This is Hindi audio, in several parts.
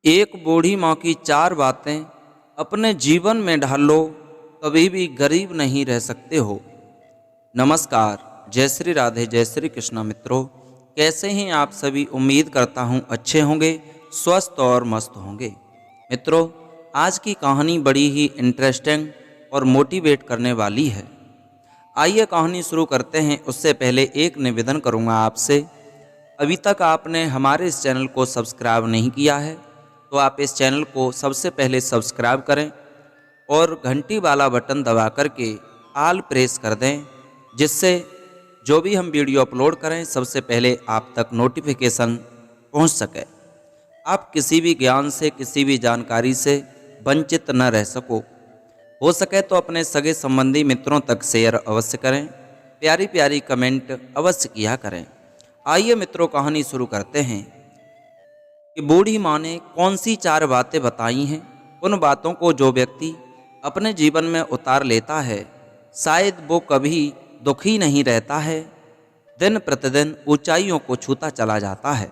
एक बूढ़ी माँ की 4 बातें अपने जीवन में ढाल लो, कभी भी गरीब नहीं रह सकते हो। नमस्कार, जय श्री राधे, जय श्री कृष्णा मित्रों। कैसे हैं आप सभी? उम्मीद करता हूँ अच्छे होंगे, स्वस्थ और मस्त होंगे। मित्रों, आज की कहानी बड़ी ही इंटरेस्टिंग और मोटिवेट करने वाली है। आइए कहानी शुरू करते हैं। उससे पहले एक निवेदन करूँगा आपसे। अभी तक आपने हमारे इस चैनल को सब्सक्राइब नहीं किया है तो आप इस चैनल को सबसे पहले सब्सक्राइब करें और घंटी वाला बटन दबा करके आल प्रेस कर दें, जिससे जो भी हम वीडियो अपलोड करें सबसे पहले आप तक नोटिफिकेशन पहुंच सके। आप किसी भी ज्ञान से, किसी भी जानकारी से वंचित न रह सको। हो सके तो अपने सगे संबंधी मित्रों तक शेयर अवश्य करें, प्यारी प्यारी कमेंट अवश्य किया करें। आइए मित्रों, कहानी शुरू करते हैं कि बूढ़ी माँ ने कौन सी 4 बातें बताई हैं। उन बातों को जो व्यक्ति अपने जीवन में उतार लेता है, शायद वो कभी दुखी नहीं रहता है, दिन प्रतिदिन ऊंचाइयों को छूता चला जाता है।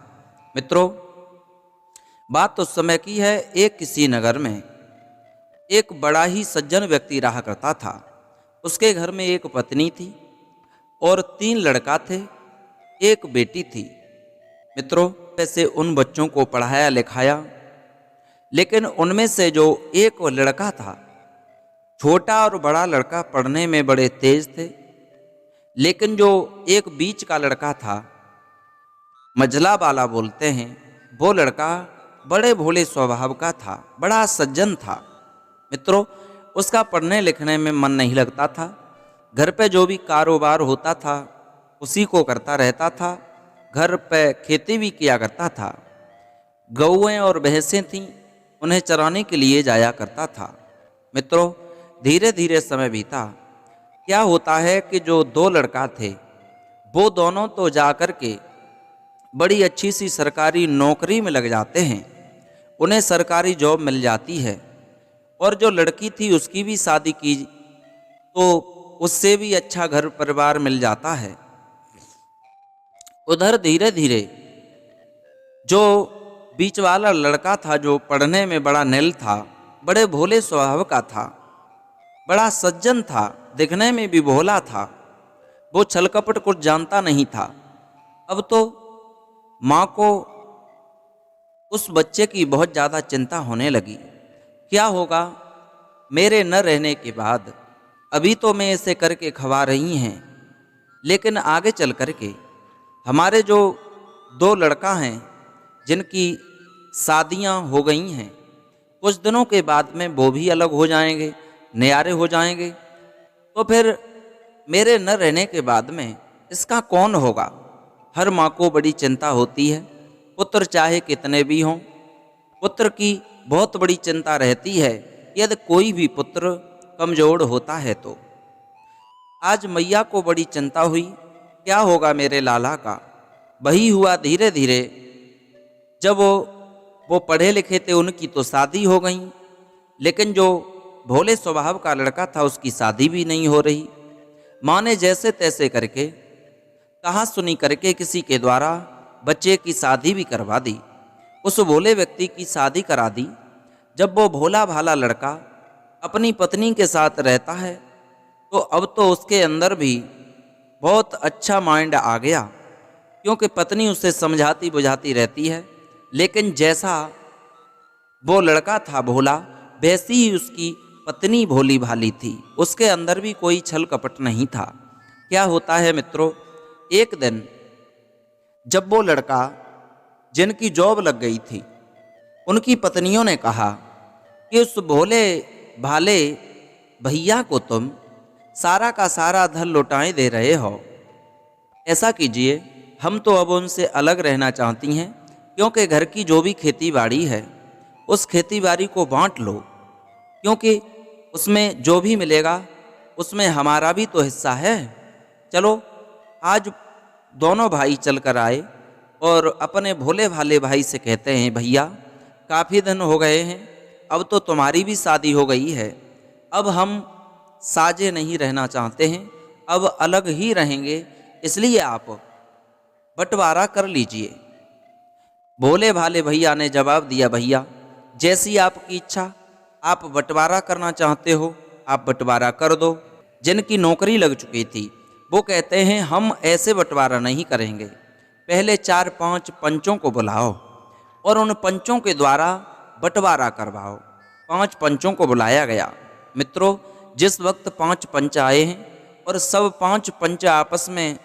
मित्रों, बात उस समय की है। एक किसी नगर में एक बड़ा ही सज्जन व्यक्ति रहा करता था। उसके घर में एक पत्नी थी और 3 लड़का थे, एक बेटी थी। मित्रों, ऐसे उन बच्चों को पढ़ाया लिखाया, लेकिन उनमें से जो एक लड़का था, छोटा और बड़ा लड़का पढ़ने में बड़े तेज थे, लेकिन जो एक बीच का लड़का था, मझला वाला बोलते हैं, वो लड़का बड़े भोले स्वभाव का था, बड़ा सज्जन था। मित्रों, उसका पढ़ने लिखने में मन नहीं लगता था। घर पे जो भी कारोबार होता था उसी को करता रहता था। घर पे खेती भी किया करता था। गौएं और भैंसें थीं, उन्हें चराने के लिए जाया करता था। मित्रों, धीरे धीरे समय बीता। क्या होता है कि जो 2 लड़का थे, वो दोनों तो जाकर के बड़ी अच्छी सी सरकारी नौकरी में लग जाते हैं, उन्हें सरकारी जॉब मिल जाती है। और जो लड़की थी उसकी भी शादी की तो उससे भी अच्छा घर परिवार मिल जाता है। उधर धीरे धीरे जो बीच वाला लड़का था, जो पढ़ने में बड़ा नेल था, बड़े भोले स्वभाव का था, बड़ा सज्जन था, दिखने में भी भोला था, वो छल कपट कुछ जानता नहीं था। अब तो माँ को उस बच्चे की बहुत ज़्यादा चिंता होने लगी। क्या होगा मेरे न रहने के बाद? अभी तो मैं ऐसे करके खवा रही हैं, लेकिन आगे चल करके हमारे जो 2 लड़का हैं, जिनकी शादियां हो गई हैं, कुछ दिनों के बाद में वो भी अलग हो जाएंगे, न्यारे हो जाएंगे, तो फिर मेरे न रहने के बाद में इसका कौन होगा? हर माँ को बड़ी चिंता होती है। पुत्र चाहे कितने भी हों, पुत्र की बहुत बड़ी चिंता रहती है यदि कोई भी पुत्र कमजोर होता है तो। आज मैया को बड़ी चिंता हुई, क्या होगा मेरे लाला का? वही हुआ धीरे धीरे। जब वो पढ़े लिखे थे, उनकी तो शादी हो गई, लेकिन जो भोले स्वभाव का लड़का था उसकी शादी भी नहीं हो रही। माँ ने जैसे तैसे करके, कहा सुनी करके किसी के द्वारा बच्चे की शादी भी करवा दी। उस भोले व्यक्ति की शादी करा दी। जब वो भोला भाला लड़का अपनी पत्नी के साथ रहता है तो अब तो उसके अंदर भी बहुत अच्छा माइंड आ गया, क्योंकि पत्नी उसे समझाती बुझाती रहती है। लेकिन जैसा वो लड़का था भोला, वैसी ही उसकी पत्नी भोली भाली थी। उसके अंदर भी कोई छल कपट नहीं था। क्या होता है मित्रों, एक दिन जब वो लड़का जिनकी जॉब लग गई थी, उनकी पत्नियों ने कहा कि उस भोले भाले भैया को तुम सारा का सारा धन लौटाए दे रहे हो। ऐसा कीजिए, हम तो अब उनसे अलग रहना चाहती हैं, क्योंकि घर की जो भी खेती बाड़ी है उस खेती बाड़ी को बांट लो, क्योंकि उसमें जो भी मिलेगा उसमें हमारा भी तो हिस्सा है। चलो, आज दोनों भाई चल कर आए और अपने भोले भाले भाई से कहते हैं, भैया काफ़ी दिन हो गए हैं, अब तो तुम्हारी भी शादी हो गई है, अब हम साझे नहीं रहना चाहते हैं, अब अलग ही रहेंगे, इसलिए आप बंटवारा कर लीजिए। भोले भाले भैया ने जवाब दिया, भैया जैसी आपकी इच्छा, आप बंटवारा करना चाहते हो आप बंटवारा कर दो। जिनकी नौकरी लग चुकी थी वो कहते हैं हम ऐसे बंटवारा नहीं करेंगे, पहले 4-5 पंचों को बुलाओ और उन पंचों के द्वारा बंटवारा करवाओ। 5 पंचों को बुलाया गया। मित्रों, जिस वक्त 5 पंच आए हैं और सब 5 पंच आपस में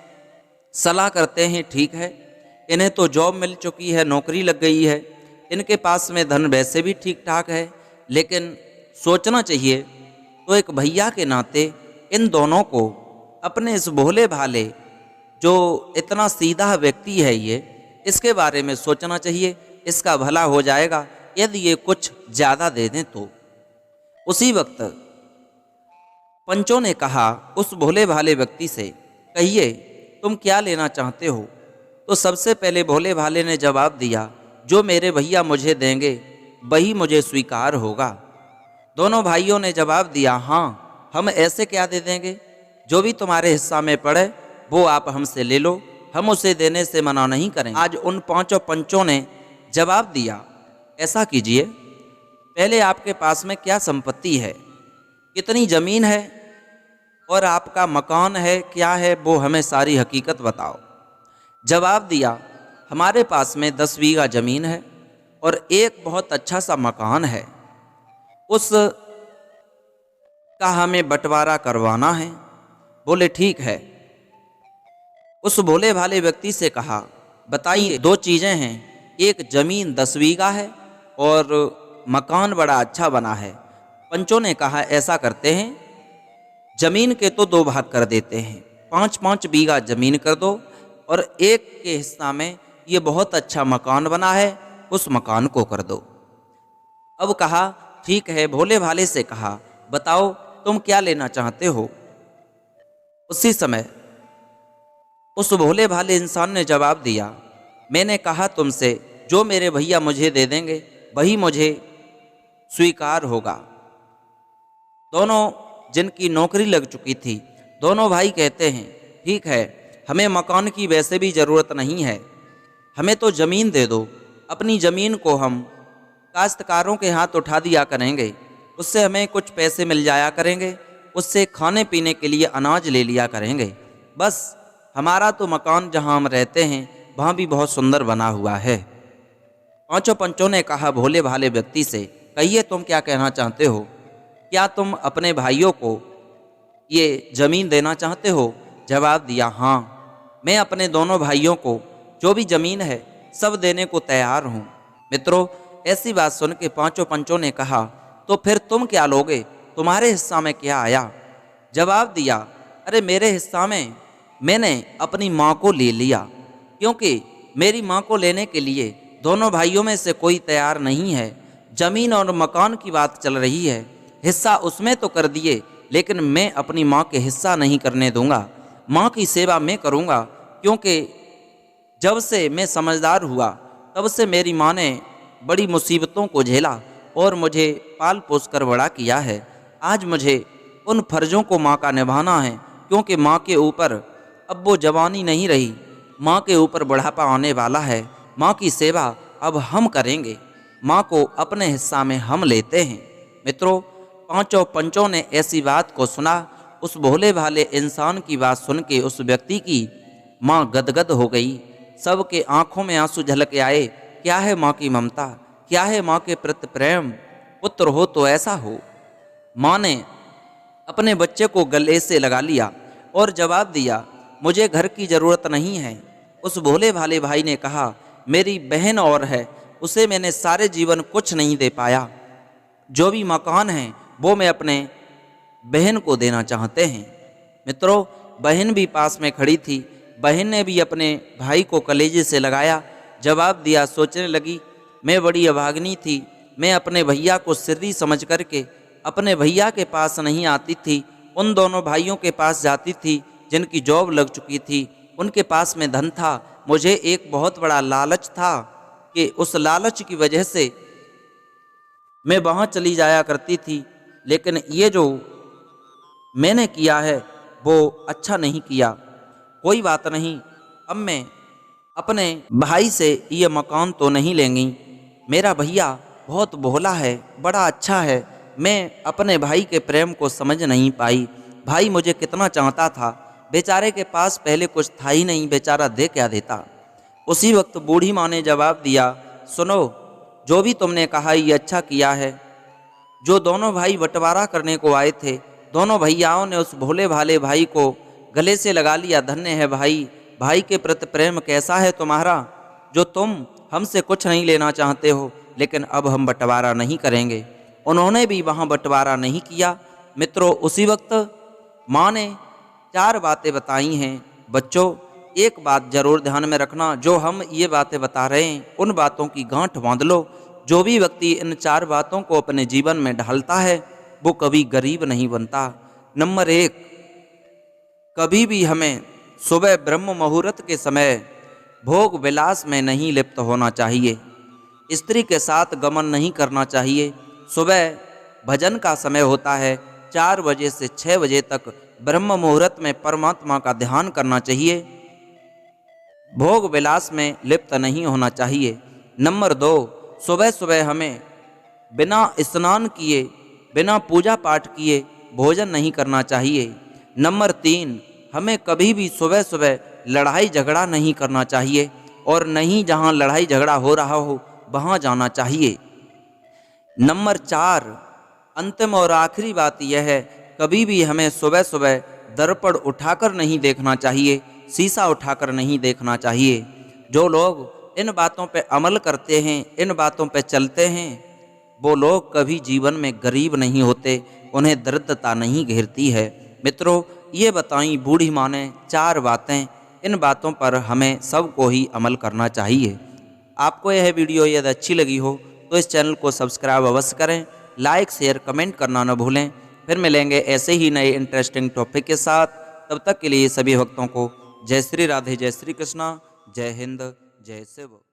सलाह करते हैं, ठीक है इन्हें तो जॉब मिल चुकी है, नौकरी लग गई है, इनके पास में धन वैसे भी ठीक ठाक है, लेकिन सोचना चाहिए। तो एक भैया के नाते इन दोनों को अपने इस भोले भाले जो इतना सीधा व्यक्ति है इसके बारे में सोचना चाहिए, इसका भला हो जाएगा यदि ये कुछ ज़्यादा दे दें तो। उसी वक्त पंचों ने कहा उस भोले भाले व्यक्ति से, कहिए तुम क्या लेना चाहते हो। तो सबसे पहले भोले भाले ने जवाब दिया, जो मेरे भैया मुझे देंगे वही मुझे स्वीकार होगा। दोनों भाइयों ने जवाब दिया, हाँ हम ऐसे क्या दे देंगे, जो भी तुम्हारे हिस्सा में पड़े वो आप हमसे ले लो, हम उसे देने से मना नहीं करेंगे। आज उन 5 पंचों ने जवाब दिया, ऐसा कीजिए पहले आपके पास में क्या संपत्ति है, कितनी ज़मीन है और आपका मकान है क्या है, वो हमें सारी हकीकत बताओ। जवाब दिया, हमारे पास में 10 बीघा ज़मीन है और एक बहुत अच्छा सा मकान है, उस का हमें बंटवारा करवाना है। बोले ठीक है। उस भोले भाले व्यक्ति से कहा, बताइए 2 चीज़ें हैं, एक ज़मीन 10 बीघा है और मकान बड़ा अच्छा बना है। पंचों ने कहा ऐसा करते हैं, ज़मीन के तो 2 भाग कर देते हैं, 5-5 बीघा ज़मीन कर दो और एक के हिस्सा में ये बहुत अच्छा मकान बना है उस मकान को कर दो। अब कहा ठीक है। भोले भाले से कहा, बताओ तुम क्या लेना चाहते हो। उसी समय उस भोले भाले इंसान ने जवाब दिया, मैंने कहा तुमसे जो मेरे भैया मुझे दे देंगे वही मुझे स्वीकार होगा। दोनों जिनकी नौकरी लग चुकी थी, दोनों भाई कहते हैं ठीक है, हमें मकान की वैसे भी ज़रूरत नहीं है, हमें तो ज़मीन दे दो, अपनी ज़मीन को हम काश्तकारों के हाथ उठा दिया करेंगे, उससे हमें कुछ पैसे मिल जाया करेंगे, उससे खाने पीने के लिए अनाज ले लिया करेंगे, बस हमारा तो मकान जहाँ हम रहते हैं वहाँ भी बहुत सुंदर बना हुआ है। 5 पंचों ने कहा भोले भाले व्यक्ति से, कहिए तुम क्या कहना चाहते हो, क्या तुम अपने भाइयों को ये ज़मीन देना चाहते हो। जवाब दिया, हाँ मैं अपने दोनों भाइयों को जो भी ज़मीन है सब देने को तैयार हूँ। मित्रों, ऐसी बात सुन के 5 पंचों ने कहा, तो फिर तुम क्या लोगे, तुम्हारे हिस्सा में क्या आया। जवाब दिया, अरे मेरे हिस्सा में मैंने अपनी माँ को ले लिया, क्योंकि मेरी माँ को लेने के लिए दोनों भाइयों में से कोई तैयार नहीं है। ज़मीन और मकान की बात चल रही है, हिस्सा उसमें तो कर दिए, लेकिन मैं अपनी माँ के हिस्सा नहीं करने दूंगा। माँ की सेवा मैं करूंगा, क्योंकि जब से मैं समझदार हुआ तब से मेरी माँ ने बड़ी मुसीबतों को झेला और मुझे पाल पोस कर बड़ा किया है। आज मुझे उन फर्जों को माँ का निभाना है, क्योंकि माँ के ऊपर अब वो जवानी नहीं रही, माँ के ऊपर बुढ़ापा आने वाला है। माँ की सेवा अब हम करेंगे, माँ को अपने हिस्सा में हम लेते हैं। मित्रों, 5 पंचों ने ऐसी बात को सुना। उस भोले भाले इंसान की बात सुन के उस व्यक्ति की माँ गदगद हो गई। सबके आंखों में आंसू झलक आए। क्या है माँ की ममता, क्या है माँ के प्रति प्रेम। पुत्र हो तो ऐसा हो। माँ ने अपने बच्चे को गले से लगा लिया और जवाब दिया, मुझे घर की ज़रूरत नहीं है। उस भोले भाले भाई ने कहा, मेरी बहन और है, उसे मैंने सारे जीवन कुछ नहीं दे पाया, जो भी मकान है वो मैं अपने बहन को देना चाहते हैं। मित्रों, बहन भी पास में खड़ी थी। बहन ने भी अपने भाई को कलेजे से लगाया, जवाब दिया। सोचने लगी, मैं बड़ी अभागनी थी, मैं अपने भैया को सिर्री समझ करके अपने भैया के पास नहीं आती थी, उन दोनों भाइयों के पास जाती थी जिनकी जॉब लग चुकी थी, उनके पास में धन था। मुझे एक बहुत बड़ा लालच था कि उस लालच की वजह से मैं वहाँ चली जाया करती थी, लेकिन ये जो मैंने किया है वो अच्छा नहीं किया। कोई बात नहीं, अब मैं अपने भाई से ये मकान तो नहीं लेंगी। मेरा भैया बहुत भोला है, बड़ा अच्छा है। मैं अपने भाई के प्रेम को समझ नहीं पाई। भाई मुझे कितना चाहता था, बेचारे के पास पहले कुछ था ही नहीं, बेचारा दे क्या देता। उसी वक्त बूढ़ी माँ ने जवाब दिया, सुनो, जो भी तुमने कहा ये अच्छा किया है। जो दोनों भाई बंटवारा करने को आए थे, दोनों भैयाओं ने उस भोले भाले भाई को गले से लगा लिया। धन्य है भाई, भाई के प्रति प्रेम कैसा है तुम्हारा, जो तुम हमसे कुछ नहीं लेना चाहते हो, लेकिन अब हम बंटवारा नहीं करेंगे। उन्होंने भी वहाँ बंटवारा नहीं किया। मित्रों, उसी वक्त माँ ने 4 बातें बताई हैं। बच्चों, एक बात जरूर ध्यान में रखना, जो हम ये बातें बता रहे हैं उन बातों की गांठ बांध लो। जो भी व्यक्ति इन 4 बातों को अपने जीवन में ढालता है वो कभी गरीब नहीं बनता। नंबर 1, कभी भी हमें सुबह ब्रह्म मुहूर्त के समय भोग विलास में नहीं लिप्त होना चाहिए। स्त्री के साथ गमन नहीं करना चाहिए। सुबह भजन का समय होता है, 4 बजे से 6 बजे तक ब्रह्म मुहूर्त में परमात्मा का ध्यान करना चाहिए। भोग विलास में लिप्त नहीं होना चाहिए। नंबर 2, सुबह सुबह हमें बिना स्नान किए, बिना पूजा पाठ किए भोजन नहीं करना चाहिए। नंबर 3, हमें कभी भी सुबह सुबह लड़ाई झगड़ा नहीं करना चाहिए, और नहीं जहाँ लड़ाई झगड़ा हो रहा हो वहाँ जाना चाहिए। नंबर 4, अंतिम और आखिरी बात यह है, कभी भी हमें सुबह सुबह दर्पण उठाकर नहीं देखना चाहिए, शीशा उठाकर नहीं देखना चाहिए। जो लोग इन बातों पे अमल करते हैं, इन बातों पे चलते हैं, वो लोग कभी जीवन में गरीब नहीं होते, उन्हें दरिद्रता नहीं घेरती है। मित्रों, ये बताई बूढ़ी माँ ने 4 बातें, इन बातों पर हमें सबको ही अमल करना चाहिए। आपको यह वीडियो यदि अच्छी लगी हो तो इस चैनल को सब्सक्राइब अवश्य करें, लाइक शेयर कमेंट करना न भूलें। फिर मिलेंगे ऐसे ही नए इंटरेस्टिंग टॉपिक के साथ। तब तक के लिए सभी भक्तों को जय श्री राधे, जय श्री कृष्णा, जय हिंद, जय शिव।